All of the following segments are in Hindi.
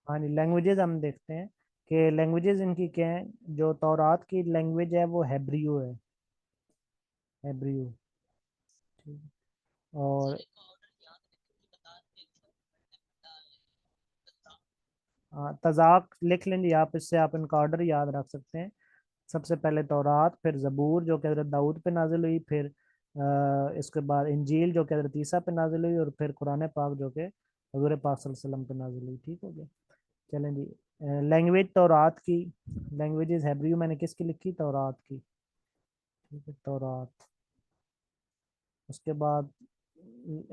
हाँ जी, लैंग्वेजेस हम देखते हैं कि लैंग्वेजेस इनकी क्या है। जो तौरात की लैंग्वेज है वो हेब्रियो है। हेब्रियो। ठीक है। और हाँ, तज़ाक लिख लेंगे आप, इससे आप इनका ऑर्डर याद रख सकते हैं। सबसे पहले तौरात, फिर ज़बूर जो कि हज़रत दाऊद पे नाजिल हुई, फिर इसके बाद इंजील जो कि हज़रत ईसा पे नाजिल हुई, और फिर कुरान पाक जो कि हज़ूर पाक सल्लल्लाहु अलैहि वसल्लम पे नाजिल हुई। ठीक हो गया। चलें जी। लैंग्वेज तौरात की, लैंग्वेजेस हैब्रियो मैंने किसकी लिखी? तौरात की। ठीक है, तौरात। उसके बाद,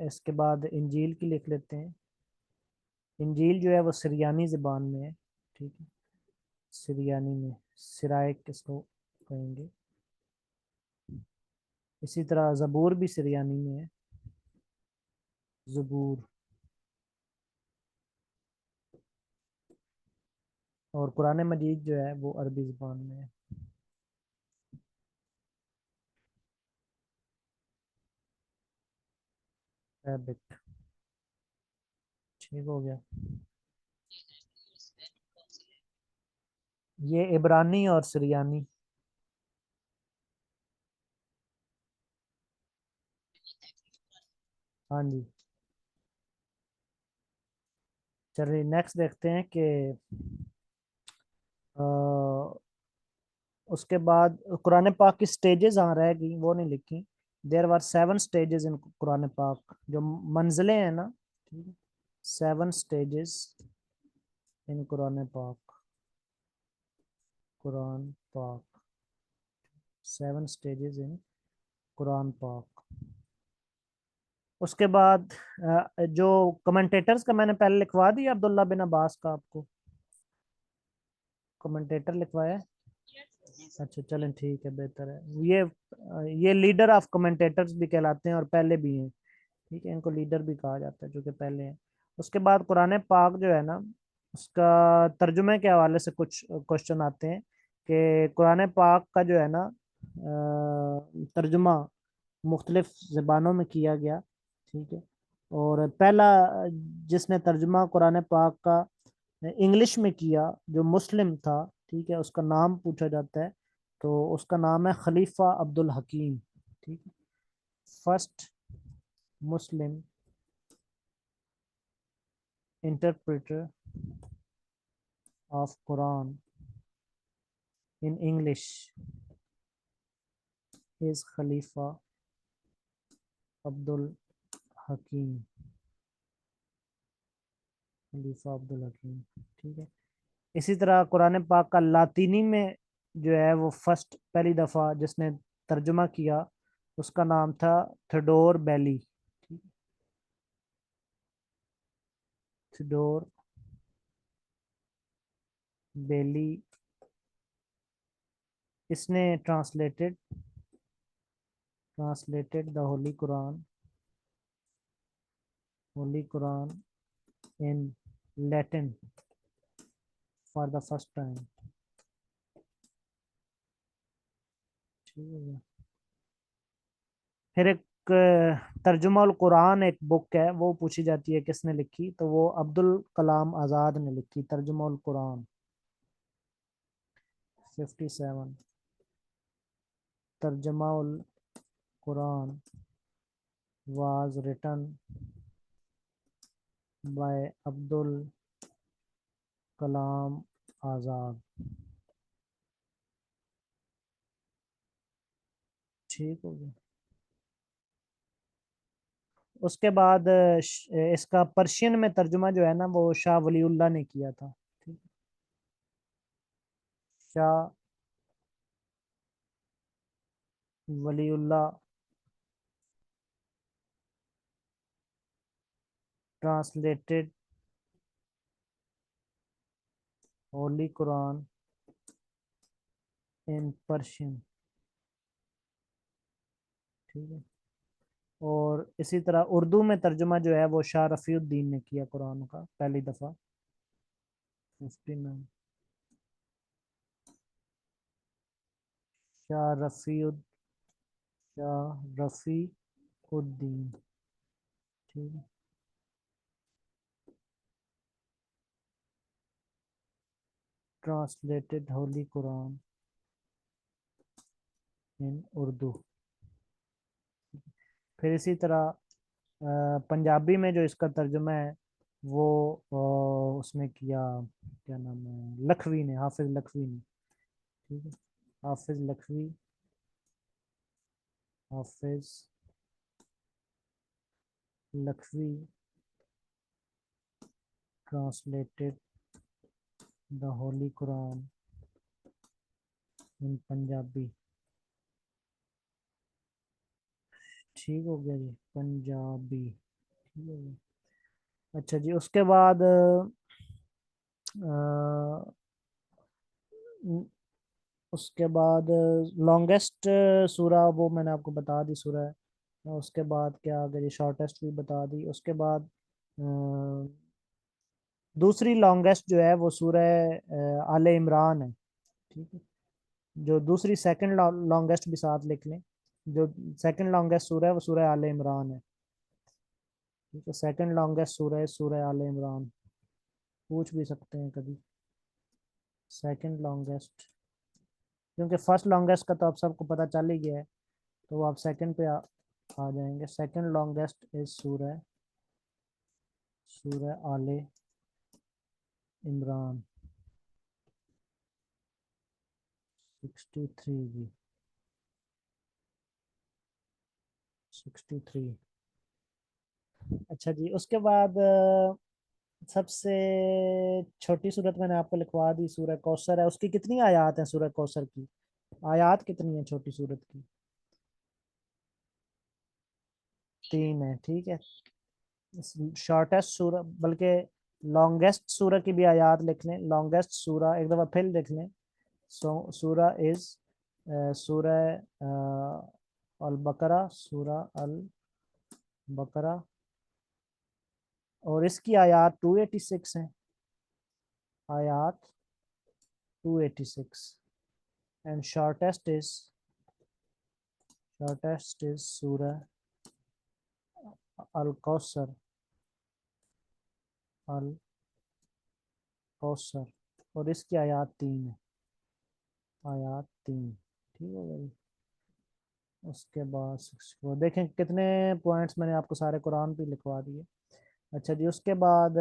इसके बाद इंजील की लिख लेते हैं। इंजील जो है वो सिरयानी ज़बान में है। ठीक है, सिरयानी में, सिराइक किसको कहेंगे। इसी तरह ज़बूर भी सिरयानी में है। ज़बूर। और कुरान मजीद जो है वो अरबी ज़बान में है। अरबिक। ठीक हो गया। ये इब्रानी और सिरयानी। हाँ जी। चलिए नेक्स्ट देखते हैं कि अ, उसके बाद कुरान पाक की स्टेजेस हाँ रह गई, वो नहीं लिखी। देर वर 7 स्टेजेस इन कुरान पाक, जो मंजिलें हैं ना। ठीक है, 7 स्टेजेस इन कुरान पाक। कुरान पाक, 7 स्टेजेस इन कुरान पाक। उसके बाद जो कमेंटेटर्स का मैंने पहले लिखवा दिया, अब्दुल्ला बिन अब्बास का आपको कमेंटेटर लिखवाया है? अच्छा चलें, ठीक है, बेहतर है। ये लीडर ऑफ कमेंटेटर्स भी कहलाते हैं और पहले भी हैं। ठीक है, इनको लीडर भी कहा जाता है जो कि पहले हैं। उसके बाद कुरान पाक जो है ना, उसका तर्जुमे के हवाले से कुछ क्वेश्चन आते हैं कि कुरान पाक का जो है ना तर्जुमा मुख्तलिफ ज़बानों में किया गया। ठीक है। और पहला जिसने तर्जुमा कुरान पाक का इंग्लिश में किया, जो मुस्लिम था, ठीक है, उसका नाम पूछा जाता है। तो उसका नाम है खलीफा अब्दुल हकीम। ठीक है। First Muslim interpreter of Quran in English is Khalifa Abdul Hakim. Khalifa Abdul Hakim. ठीक है। इसी तरह कुरान पाक का लातीनी में जो है वो फर्स्ट पहली दफ़ा जिसने तर्जुमा किया, उसका नाम था थेडोर बेली। ठीक। थेडोर बेली। इसने translated the Holi Quran in Latin for the first time. ठीक है। फिर एक तर्जुमा अल कुरान एक बुक है, वो पूछी जाती है किसने लिखी, तो वो अब्दुल कलाम आज़ाद ने लिखी, तर्जुमा अल कुरान। 57। तर्जुमा Al Quran was written by Abdul Kalam Azad. ठीक हो गया। उसके बाद इसका पर्शियन में तर्जुमा जो है ना वो शाह वलीउल्लाह ने किया था। ठीक। Shah Waliullah translated Holi Quran in Persian. ठीक है। और इसी तरह उर्दू में तर्जुमा जो है वो शाह रफ़ीउद्दीन ने किया कुरान का पहली दफ़ा। 59। शाह रफ़ीउद शाह रफ़ीउद्दीन। ठीक है। translated Holy Quran in Urdu। फिर इसी तरह पंजाबी में जो इसका तर्जुमा है वो उसने किया, क्या नाम है, लखवी ने, हाफिज लखवी ने। ठीक है, हाफिज लखवी, हाफिज लखवी ट्रांसलेटेड द होली कुरान इन पंजाबी। ठीक हो गया जी, पंजाबी। ठीक हो गया। अच्छा जी, उसके बाद उसके बाद लॉन्गेस्ट सूरा वो मैंने आपको बता दी सूरा है। उसके बाद क्या आ गया जी, शॉर्टेस्ट भी बता दी। उसके बाद दूसरी लॉन्गेस्ट जो है वो सूरह आले इमरान है। ठीक है, जो दूसरी सेकंड लॉन्गेस्ट भी साथ लिख लें। जो सेकंड लॉन्गेस्ट सूरह है वो सूरह आले इमरान है। ठीक है, सेकंड लॉन्गेस्ट सूरह है सूरह आले इमरान। पूछ भी सकते हैं कभी, सेकंड लॉन्गेस्ट, क्योंकि फर्स्ट लॉन्गेस्ट का तो आप सबको पता चल ही गया है, तो आप सेकंड पे आ जाएंगे। सेकंड लॉन्गेस्ट इज सूरह सूरह आले इमरान 63 जी, 63। अच्छा जी, उसके बाद सबसे छोटी सूरत मैंने आपको लिखवा दी, सूरह कौसर है। उसकी कितनी आयत है सूरह कौसर की? आयत कितनी है छोटी सूरत की? 3 है। ठीक है, शॉर्टेस्ट सूरह बल्कि लॉन्गेस्ट सूरह की भी आयत लिख लें। लॉन्गेस्ट सूरह एक दफ़ा फिर लिख लें। सूरह इज सूरह अल बकरा, सूरह अल बकरा, और इसकी आयत 286 है। आयत 286। एंड शॉर्टेस्ट इज सूरह अल कौसर, अल कौसर, और इसकी आयत 3 है। आयत 3। ठीक हो गई। उसके बाद 64, देखें कितने पॉइंट्स मैंने आपको सारे कुरान पे लिखवा दिए। अच्छा जी, उसके बाद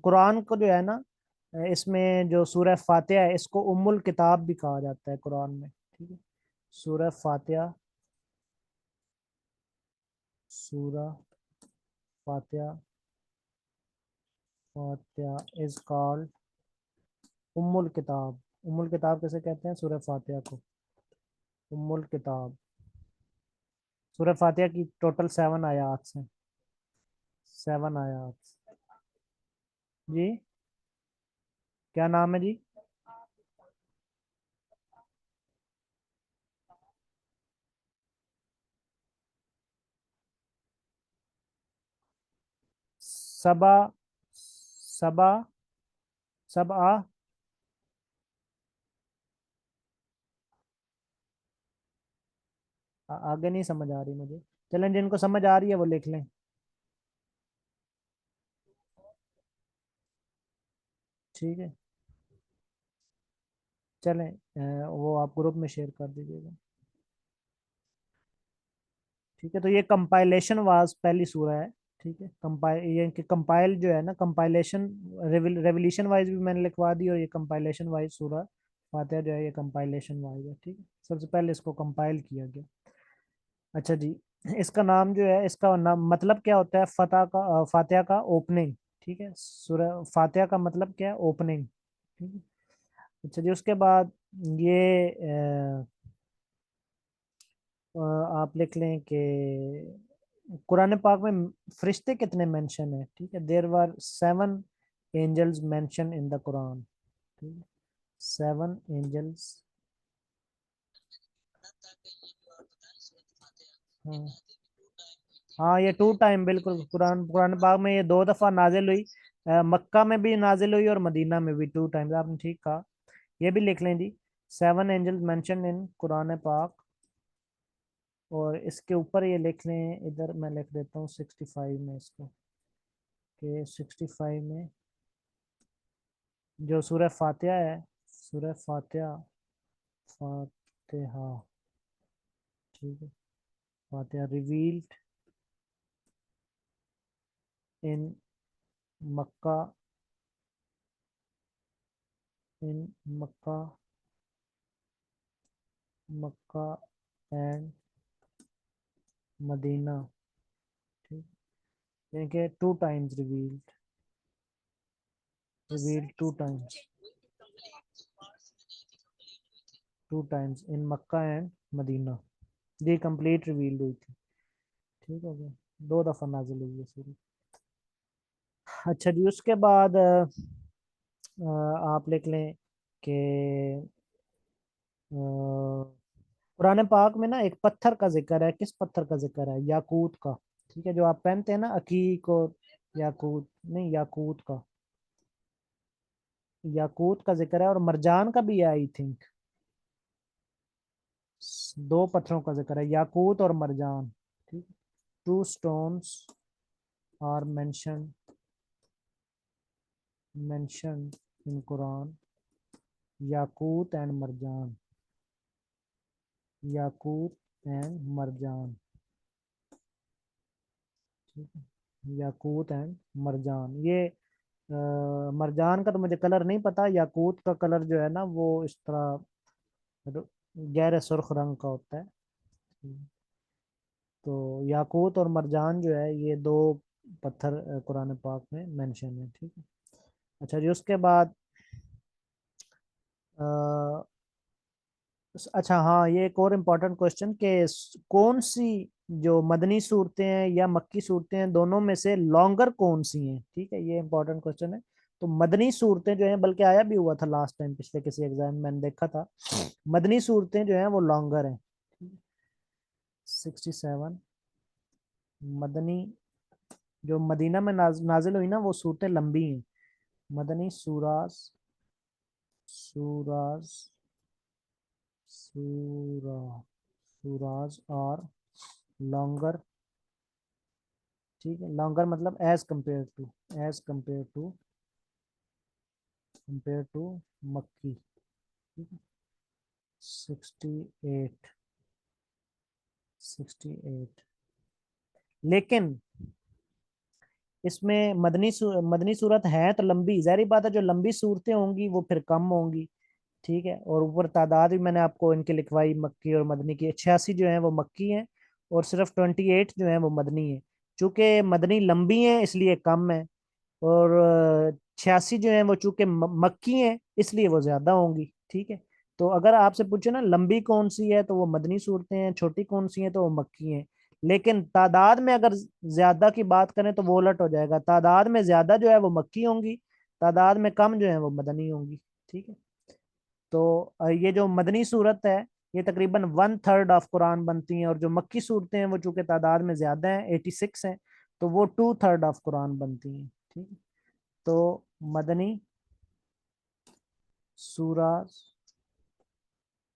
कुरान को जो है ना, इसमें जो सूरह फातिहा है इसको उम्मुल किताब भी कहा जाता है कुरान में। ठीक है, सूरह फातिहा, सूरह फातिहा, फातिहा इज कॉल्ड उम्मुल किताब। उम्मुल किताब कैसे कहते हैं सूरह फातिहा को? उम्मुल किताब। सूरह फातिहा की टोटल 7 आयात हैं। 7 आयात। जी, क्या नाम है जी? सबा, सबा, सब आगे नहीं समझ आ रही मुझे। चलें, जिनको समझ आ रही है वो लिख लें। ठीक है, चलें, वो आप ग्रुप में शेयर कर दीजिएगा। ठीक है, तो ये कंपाइलेशन वाज पहली सूरा है। ठीक है, कंपाइल, ये कि कंपाइल जो है ना, कंपाइलेशन, रेवोल्यूशन वाइज भी मैंने लिखवा दी, और ये कंपाइलेशन वाइज सूरा फातिहा जो है ये कंपाइलेशन वाइज है। ठीक है, सबसे पहले इसको कंपाइल किया गया। अच्छा जी, इसका नाम जो है, इसका नाम मतलब क्या होता है? फातिहा का ओपनिंग। ठीक है, सूरा फातिहा का मतलब क्या है? ओपनिंग। ठीक है। अच्छा जी, उसके बाद ये आप लिख लें कि कुरान पाक में फरिश्ते कितने मेंशन है? ठीक है, there were 7 angels mention in the Quran. ठीक है, 7 एंजल्स। हाँ, हाँ, ये 2 टाइम बिल्कुल, कुरान कुरान पाक में ये 2 दफा नाजिल हुई। मक्का में भी नाजिल हुई और मदीना में भी 2 टाइम, आपने ठीक कहा। ये भी लिख लें जी, 7 एंजल्स मेंशन इन कुरान पाक। और इसके ऊपर ये लिख लें, इधर मैं लिख देता हूँ 65 में इसको, कि 65 में जो सूरह फातिहा है, सूरह फातिहा, फातिहा, ठीक है, Fatiha revealed in Mecca, in Mecca, Mecca and Medina, ठीक, यानी कि two times revealed, revealed two times, two times in Mecca and Medina, ये कंप्लीट रिवील्ड हुई थी। ठीक हो गया, दो दफा नाजिल हुई है सूरत। अच्छा जी, उसके बाद आप लिख लें कि कुरान पाक में ना एक पत्थर का जिक्र है, किस पत्थर का जिक्र है? याकूत का। ठीक है, जो आप पहनते हैं ना, अकीक और याकूत, नहीं याकूत का, याकूत का जिक्र है, और मरजान का भी है आई थिंक। दो पत्थरों का जिक्र है, याकूत और मरजान। ठीक, two stones are mention in Quran, याकूत एंड मरजान, याकूत एंड मरजान, ठीक है, याकूत एंड मरजान। ये मरजान का तो मुझे कलर नहीं पता, याकूत का कलर जो है ना वो इस तरह गहरे सुर्ख रंग का होता है। तो याकूत और मरजान जो है, ये दो पत्थर कुरान पाक में मेंशन है। ठीक है। अच्छा जी, उसके बाद अ, अच्छा हाँ, ये एक और इम्पोर्टेंट क्वेश्चन कि कौन सी जो मदनी सूरतें हैं या मक्की सूरतें हैं, दोनों में से लॉन्गर कौन सी हैं? ठीक है, ये इम्पोर्टेंट क्वेश्चन है। तो मदनी सूरतें जो हैं, बल्कि आया भी हुआ था लास्ट टाइम पिछले किसी एग्जाम में मैंने देखा था, मदनी सूरतें जो हैं वो लॉन्गर हैं। 67 मदनी, जो मदीना में नाजिल हुई ना वो सूरतें लंबी हैं। मदनी सूराज, सूराज, सूरा, सूराज और लॉन्गर। ठीक है, लॉन्गर मतलब as compare to, as compare to मक्की। ठीक है, 68, 68। लेकिन इसमें मदनी सूरत है तो लंबी, जाहिर बात है जो लंबी सूरतें होंगी वो फिर कम होंगी। ठीक है, और ऊपर तादाद भी मैंने आपको इनकी लिखवाई मक्की और मदनी की, 86 जो है वो मक्की हैं और सिर्फ 28 जो है वो मदनी है। चूंकि मदनी लंबी है इसलिए कम है, और 86 जो है वो चूंकि मक्की है इसलिए वो ज्यादा होंगी। ठीक है, तो अगर आपसे पूछे ना लंबी कौन सी है तो वो मदनी सूरतें हैं, छोटी कौन सी है तो वो मक्की हैं। लेकिन तादाद में अगर ज्यादा की बात करें तो वो उलट हो जाएगा, तादाद में ज्यादा जो है वो मक्की होंगी, तादाद में कम जो है वो मदनी होंगी। ठीक है, तो ये जो मदनी सूरत है ये तकरीबन 1/3 ऑफ कुरान बनती हैं, और जो मक्की सूरतें हैं वो चूंकि तादाद में ज्यादा हैं, 86 हैं, तो वो 2/3 ऑफ कुरान बनती हैं। ठीक है, तो मदनी सूराज,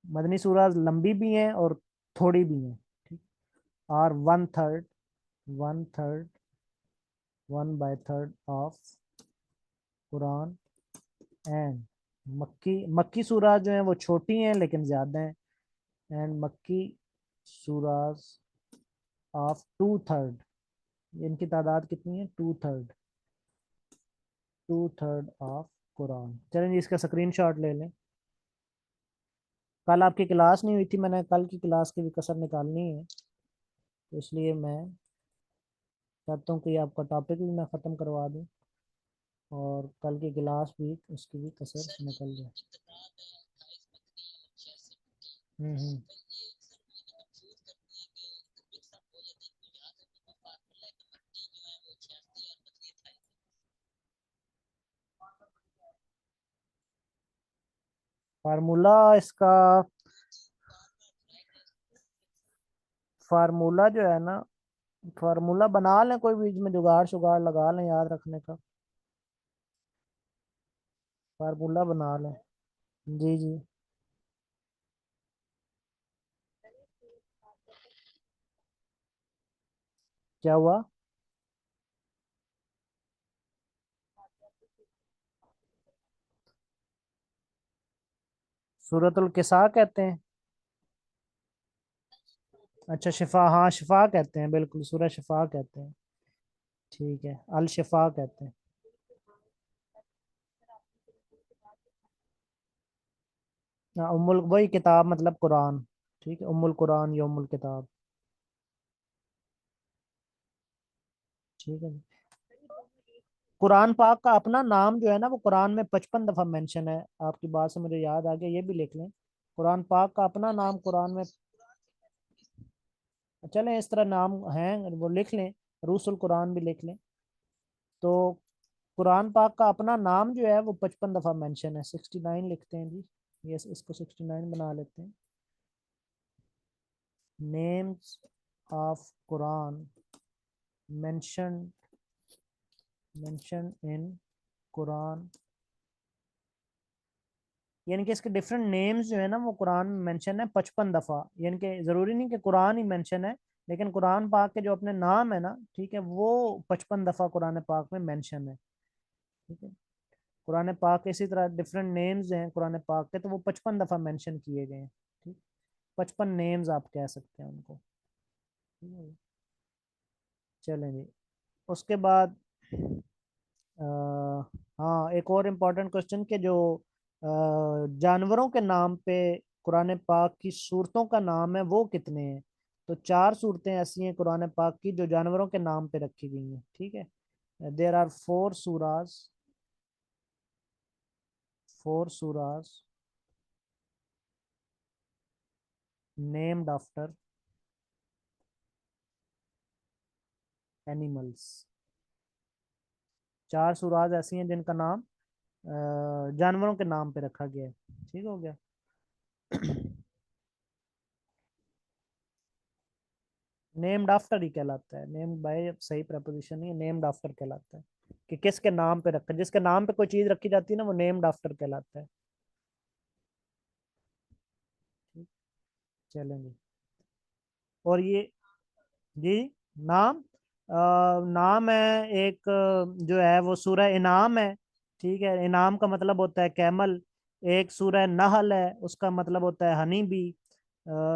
मदनी सूराज लंबी भी हैं और थोड़ी भी हैं। ठीक, और 1/3, 1/3, 1/3 ऑफ कुरान। एंड मक्की, मक्की सूराज जो है वो छोटी हैं लेकिन ज्यादा हैं। एंड मक्की सूराज ऑफ 2/3, इनकी तादाद कितनी है? 2/3, 2/3 ऑफ कुरान। चलें जी, इसका स्क्रीनशॉट ले लें। कल आपकी क्लास नहीं हुई थी, मैंने कल की क्लास की भी कसर निकालनी है, तो इसलिए मैं चाहता हूँ कि आपका टॉपिक भी मैं ख़त्म करवा दूँ और कल की क्लास भी उसकी भी कसर निकल जाए। हम्म। फार्मूला इसका, फार्मूला जो है ना, फार्मूला बना लें, कोई बीच में जुगाड़ शुगाड़ लगा लें याद रखने का, फार्मूला बना लें। जी जी। क्या हुआ? सूरतुल किसा कहते हैं। अच्छा शिफा, हाँ शिफा कहते हैं, बिल्कुल सूरह शिफा कहते हैं। ठीक है, अल शिफा कहते हैं। हाँ, उम्मुल वही किताब मतलब कुरान। ठीक है, उम्मुल कुरान या उम्मुल किताब। ठीक है। कुरान पाक का अपना नाम जो है ना, वो कुरान में 55 दफा मेंशन है। आपकी बात से मुझे याद आ गया, ये भी लिख लें। कुरान पाक का अपना नाम कुरान में, चलें इस तरह नाम है वो लिख लें। रूसुल कुरान भी लिख लें। तो कुरान पाक का अपना नाम जो है वो 55 दफा मेंशन है। 69 लिखते हैं जी। यस, इसको 69 बना लेते हैं। Names of Quran mention, mention in Quran, यानी कि इसके डिफरेंट नेम्स जो है ना वो कुरान में मेंशन है 55 दफा। यानी कि जरूरी नहीं कि कुरान ही मेंशन है, लेकिन कुरान पाक के जो अपने नाम है ना, ठीक है, वो 55 दफा कुरान पाक में मेंशन है। ठीक है। कुरान पाक के इसी तरह डिफरेंट नेम्स हैं कुरान पाक के, तो वो 55 दफा मेंशन किए गए हैं। ठीक, 55 नेम्स आप कह सकते हैं उनको। ठीक है। चलें जी। उसके बाद अ, हाँ, एक और इम्पोर्टेंट क्वेश्चन के जो जानवरों के नाम पे कुरान पाक की सूरतों का नाम है वो कितने हैं। तो 4 सूरतें ऐसी हैं कुरान पाक की जो जानवरों के नाम पे रखी गई हैं। ठीक है, देर आर 4 सूराज, 4 सूराज नेम्ड आफ्टर एनिमल्स। 4 सूराज ऐसी हैं जिनका नाम जानवरों के नाम पे रखा गया है। ठीक हो गया। नेम्ड आफ्टर ही कहलाता है, नेम्ड बाय सही प्रपोजिशन नहीं है, नेम्ड आफ्टर कहलाता है। कि किसके नाम पे रखा, जिसके नाम पे कोई चीज रखी जाती है ना, वो नेम्ड आफ्टर कहलाता है। ठीक, चलेंगे। और ये जी, नाम नाम है एक जो है वो सूरह इनाम है। ठीक है, इनाम का मतलब होता है कैमल। एक सूरह नहल है, उसका मतलब होता है हनी बी।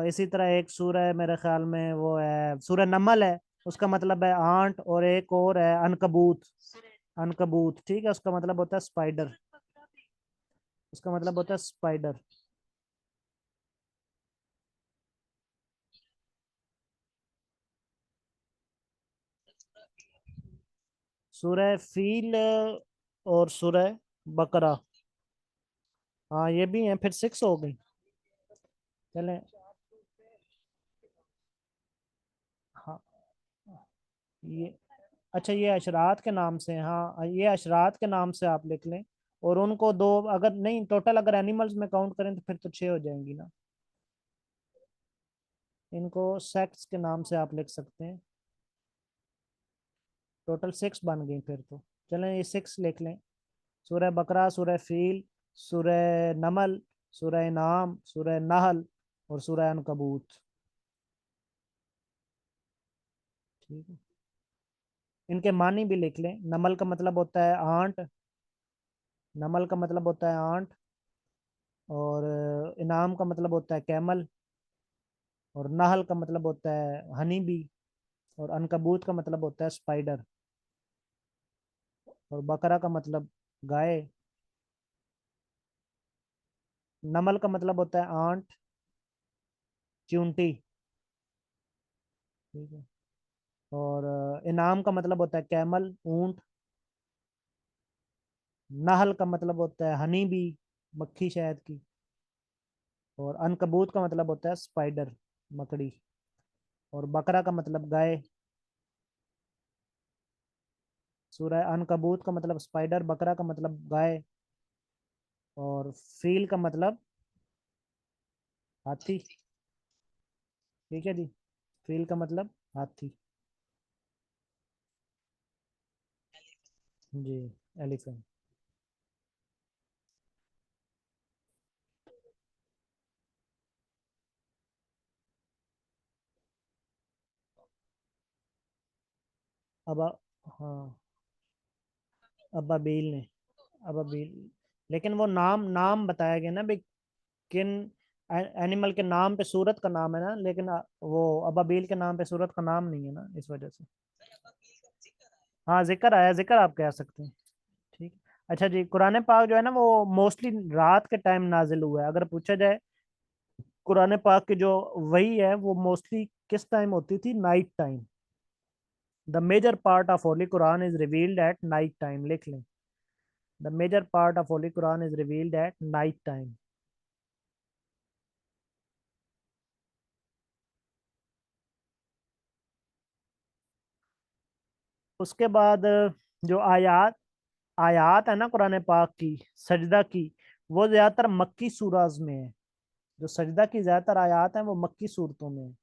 इसी तरह एक सूरह मेरे ख्याल में वो है सूरह नमल है, उसका मतलब है आंट। और एक और है अनकबूत। अनकबूत, ठीक है, उसका मतलब होता है स्पाइडर। उसका मतलब होता है स्पाइडर। सूरह फील और सूरह बकरा। हाँ ये भी हैं, फिर 6 हो गई। चलें। हाँ, ये अच्छा, ये अशरात के नाम से, हाँ ये अशरात के नाम से आप लिख लें। और उनको दो, अगर नहीं टोटल अगर एनिमल्स में काउंट करें तो फिर तो 6 हो जाएंगी ना। इनको सेक्स के नाम से आप लिख सकते हैं। टोटल 6 बन गई फिर तो। चलें ये 6 लिख लें। सूरह बकरा, सूरह फील, सूरह नमल, सूरह नाम, सूरह नहल और सूरह अनकबूत। ठीक है। इनके मानी भी लिख लें। नमल का मतलब होता है आंट। नमल का मतलब होता है आंट। और इनाम का मतलब होता है कैमल। और नहल का मतलब होता है हनी बी। और अनकबूत का मतलब होता है स्पाइडर। और बकरा का मतलब गाय। नमल का मतलब होता है आंट, चूंटी। ठीक है। और इनाम का मतलब होता है कैमल, ऊंट। नहल का मतलब होता है हनी बी, मक्खी शहद की। और अनकबूत का मतलब होता है स्पाइडर, मकड़ी। और बकरा का मतलब गाय। सूरह अनकबूत का मतलब स्पाइडर, बकरा का मतलब गाय। और फील का मतलब हाथी। ठीक है जी, फील का मतलब हाथी। जी, एलिफेंट। अब हाँ, अबाबील ने, अबाबील। लेकिन वो नाम नाम बताया गया ना भाई। किन एनिमल के नाम पे सूरत का नाम है ना, लेकिन वो अबाबील के नाम पे सूरत का नाम नहीं है ना, इस वजह से। हाँ जिक्र आया, जिक्र आप कह सकते हैं। ठीक। अच्छा जी, कुरान पाक जो है ना वो मोस्टली रात के टाइम नाजिल हुआ है। अगर पूछा जाए कुरान पाक की जो वही है वो मोस्टली किस टाइम होती थी? Night time. The major part of holy Quran is revealed at night time, लिख लें। The major part of holy Quran is revealed at night time. उसके बाद जो आयात आयात है ना कुरान पाक की सजदा की, वो ज्यादातर मक्की सूराज में है। जो सजदा की ज्यादातर आयात हैं वो मक्की सूरतों में है।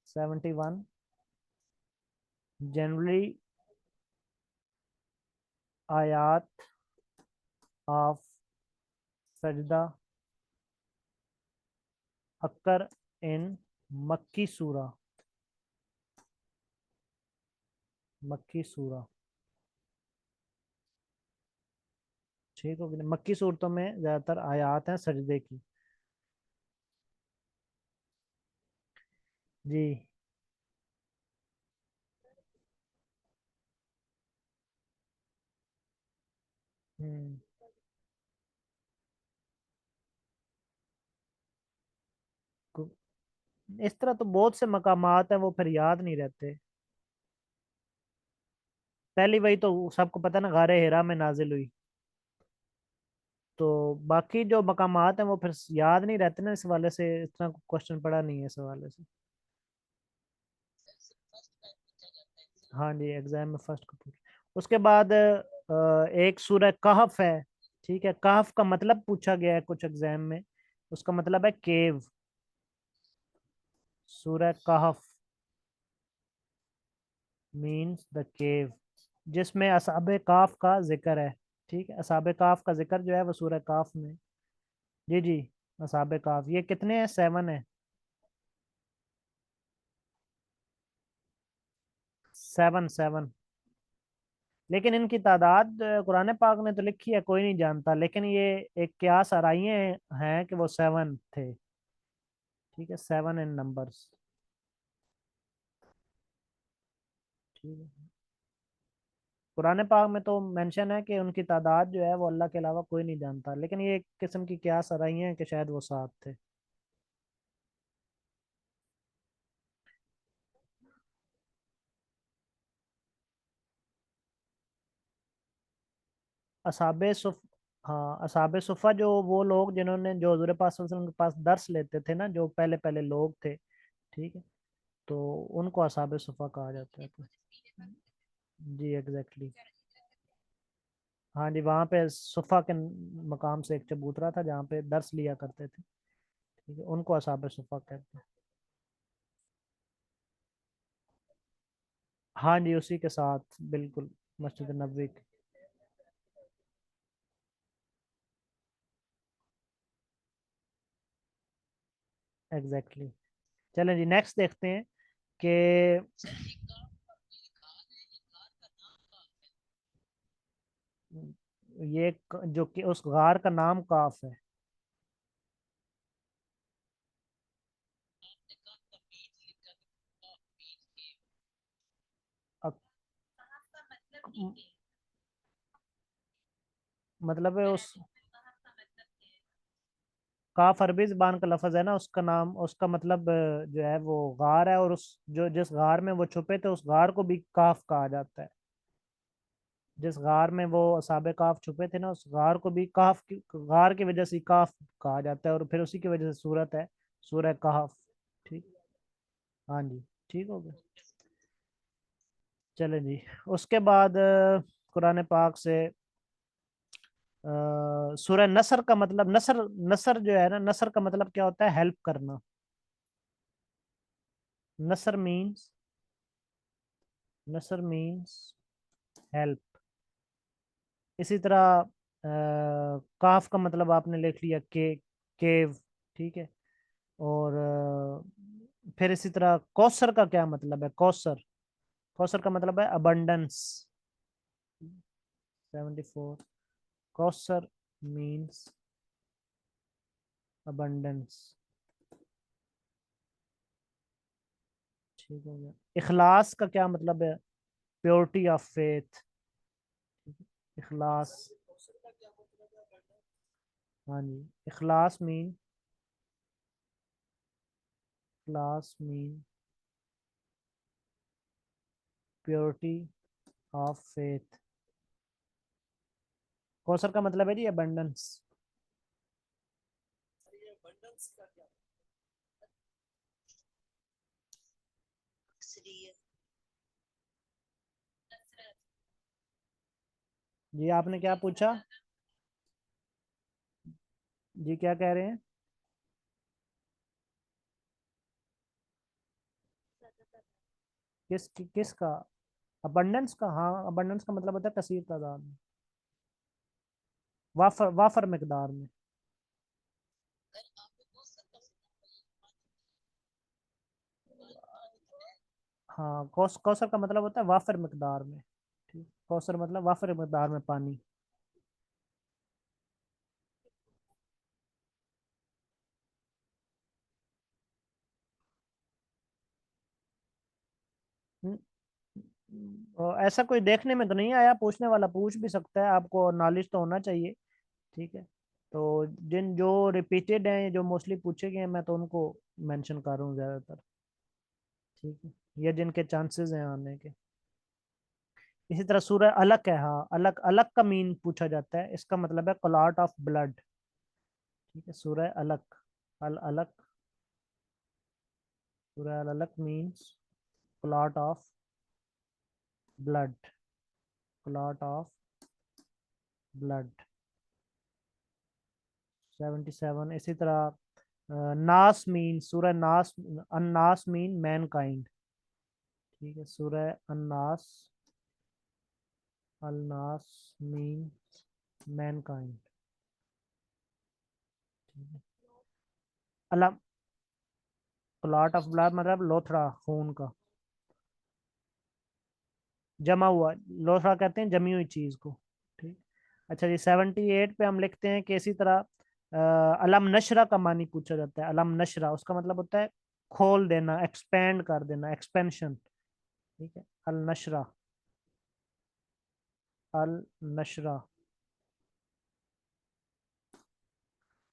71 जनरली आयात ऑफ सजदा अक्कर इन मक्की सूरा। मक्की सूरा। ठीक हो गया, मक्की सूरतों में ज्यादातर आयात हैं सजदे की। जी। हम्म। कु- इस तरह तो बहुत से मकामात हैं, वो फिर याद नहीं रहते। पहली वही तो सबको पता है ना, गारे हिरा में नाजिल हुई। तो बाकी जो मकामात हैं वो फिर याद नहीं रहते ना, इस वाले से इतना क्वेश्चन पड़ा नहीं है इस हवाले से। हाँ जी, एग्जाम में फर्स्ट को पूछ। उसके बाद एक सूरह कहफ है। ठीक है, कहफ का मतलब पूछा गया है कुछ एग्जाम में। उसका मतलब है केव। सूरह कहफ मीन्स द केव, जिसमें असहाबे काफ का जिक्र है। ठीक है, असहाबे काफ का जिक्र जो है वो सूरह काफ में। जी जी। असहाबे काफ ये कितने हैं? 7 है। 7 7। लेकिन इनकी तादाद कुरान पाक ने तो लिखी है, कोई नहीं जानता, लेकिन ये एक क्यास आराइयाँ हैं कि वो 7 थे। ठीक है, 7 इन नंबर्स। ठीक है। कुरान पाक में तो मेंशन है कि उनकी तादाद जो है वो अल्लाह के अलावा कोई नहीं जानता, लेकिन ये एक किस्म की क्यास आराइयाँ हैं कि शायद वो 7 थे। असहाबे सुफ हाँ, असहाबे सुफ़ा जो वो लोग जिन्होंने जो हज़ूर पाक सल्लल्लाहु अलैहि वसल्लम के पास दर्स लेते थे ना, जो पहले पहले लोग थे। ठीक है, तो उनको असहाबे सुफ़ा कहा जाता है। जी एग्जैक्टली। हाँ जी, वहाँ पे सुफ़ा के मकाम से एक चबूतरा था जहाँ पे दर्स लिया करते थे। ठीक है, उनको असहाबे सुफ़ा कहते हैं। हाँ जी, उसी के साथ बिल्कुल। मस्जिद नबवी के। एग्जैक्टली। चलें जी, नेक्स्ट देखते हैं कि जो कि उस गार का नाम काफ है। अब मतलब है उस काफ अरबी ज़बान का लफज है ना, उसका नाम, उसका मतलब जो है वो गार है, और उस जो जिस गार में वो छुपे थे उस गार को भी काफ कहा जाता है। जिस गार में वो असाबे काफ छुपे थे ना, उस गार को भी काफ की, गार की वजह से काफ कहा जाता है, और फिर उसी की वजह से सूरत है सूरह कहफ। ठीक। हाँ जी। ठीक हो गया। चलें जी। उसके बाद कुरान पाक से सूरह नसर का मतलब, नसर नसर जो है ना, नसर का मतलब क्या होता है? हेल्प करना। नसर मीन्स नसर मीन्स हेल्प। इसी तरह काफ का मतलब आपने लिख लिया के, केव। ठीक है। और फिर इसी तरह कौसर का क्या मतलब है? कौसर, कौसर का मतलब है अबंडेंस। 74 Kausar means abundance. ठीक हो गया। इखलास का क्या मतलब है? Purity of faith. इखलास। हाँ जी। Ikhlas mean, Ikhlas mean purity of faith. Kausar का मतलब है जी अबंडेंस। जी आपने क्या पूछा? जी क्या कह रहे हैं? किसका? अबंडेंस का। हाँ, अबंडेंस का मतलब होता है कसीर तादाद में, वाफर वाफर मिकदार में। हाँ, कौसर का मतलब होता है वाफर मिकदार में। ठीक, कौसर मतलब वाफर मिकदार में पानी। हम्म, और ऐसा कोई देखने में तो नहीं आया, पूछने वाला पूछ भी सकता है, आपको नॉलेज तो होना चाहिए। ठीक है। तो जिन जो रिपीटेड हैं, जो मोस्टली पूछे गए हैं, मैं तो उनको मेंशन कर रहा हूँ ज्यादातर। ठीक है। या जिनके चांसेस हैं आने के। इसी तरह सूरह अलक है। हाँ, अलक, अलक का मीन पूछा जाता है, इसका मतलब है क्लॉट ऑफ ब्लड। ठीक है, सूरह अलक। Al Alaq. Surah Al Alaq means clot of blood. Clot of blood. 77। इसी तरह नास मीन, सूरह नास, अन्नास मीन मैनकाइंड। ठीक है, सूरह अन्नास, अलनास मीन मैनकाइंड। अलम, क्लॉट ऑफ ब्लड मतलब लोथड़ा खून का, जमा हुआ। लोथड़ा कहते हैं जमी हुई चीज को। ठीक। अच्छा जी, 78 पे हम लिखते हैं कि इसी तरह अलम नशरा का मानी पूछा जाता है। अलम नशरा, उसका मतलब होता है खोल देना, एक्सपेंड कर देना, एक्सपेंशन। ठीक है, अल नशरा, अल नशरा,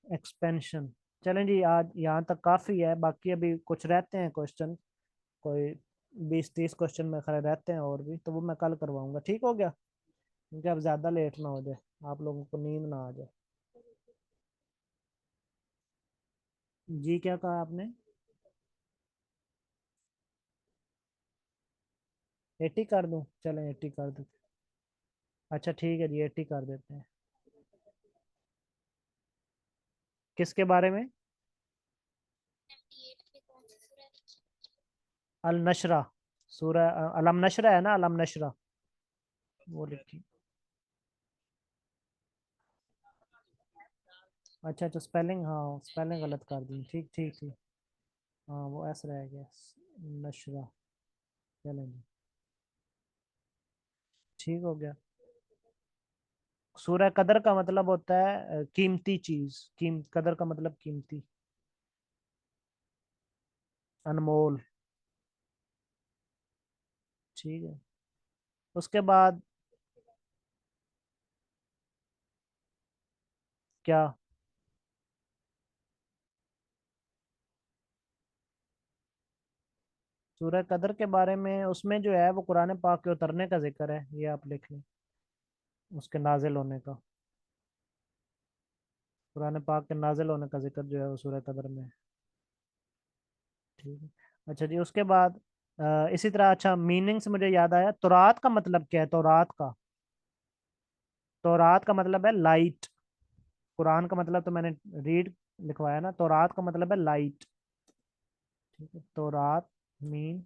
एक्सपेंशन। चलें जी, आज यहाँ तक काफ़ी है, बाकी अभी कुछ रहते हैं क्वेश्चन, कोई 20-30 क्वेश्चन में खड़े रहते हैं और भी, तो वो मैं कल करवाऊंगा। ठीक हो गया? क्योंकि अब ज़्यादा लेट ना हो जाए, आप लोगों को नींद ना आ जाए। जी क्या कहा आपने? 80 कर दूं? चलें 80 कर देते। अच्छा ठीक है जी, 80 कर देते हैं। किसके बारे में? अल नशरा। सूरह अलम नशरा है ना, अलम नशरा, वो लिखी। अच्छा अच्छा, स्पेलिंग, हाँ स्पेलिंग गलत कर दी। ठीक ठीक ठीक। हाँ, वो ऐसा रह गया, नशरा। चलें जी, ठीक हो गया। सूरह कदर का मतलब होता है कीमती चीज। कदर का मतलब कीमती, अनमोल। ठीक है। उसके बाद क्या? सूरह कदर के बारे में, उसमें जो है वो कुरान पाक के उतरने का जिक्र है, ये आप लिख लें, उसके नाजिल होने का। कुरान पाक के नाजिल होने का जिक्र जो है वो सूरह कदर में है। ठीक है। अच्छा जी, उसके बाद इसी तरह, अच्छा मीनिंग से मुझे याद आया, तौरात का मतलब क्या है? तौरात का, तौरात का मतलब है लाइट। कुरान का मतलब तो मैंने रीड लिखवाया ना, तौरात का मतलब है लाइट। ठीक है, तौरात मीन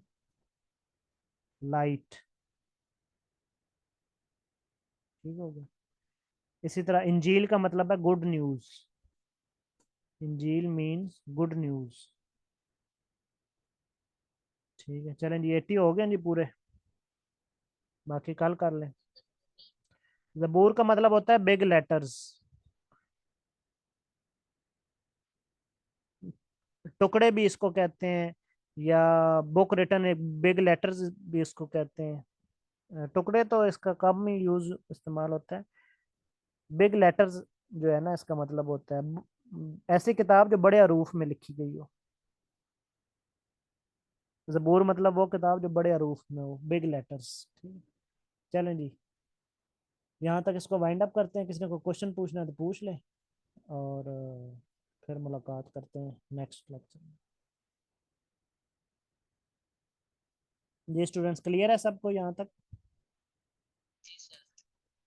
लाइट। ठीक हो गया। इसी तरह इंजील का मतलब है good news. Injil means good news. ठीक है, चलें जी, 80 हो गए जी पूरे, बाकी कल कर लें। जबूर का मतलब होता है बिग लेटर्स। टुकड़े भी इसको कहते हैं, या बुक रिटन एक बिग लेटर्स भी इसको कहते हैं। टुकड़े तो इसका कम ही यूज इस्तेमाल होता है। बिग लेटर्स जो है ना, इसका मतलब होता है ऐसी किताब जो बड़े हरूफ में लिखी गई हो। जबूर मतलब वो किताब जो बड़े हरूफ में हो, बिग लेटर्स। ठीक है, चलें जी, यहाँ तक इसको वाइंड अप करते हैं। किसी ने कोई क्वेश्चन पूछना है तो पूछ ले, और फिर मुलाकात करते हैं नेक्स्ट लेक्चर में। ये स्टूडेंट्स क्लियर है सबको यहाँ तक?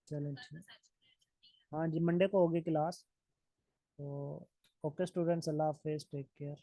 चलें ठीक। हाँ जी, मंडे को होगी क्लास। तो ओके स्टूडेंट्स, अल्लाह हाफिज़, टेक केयर।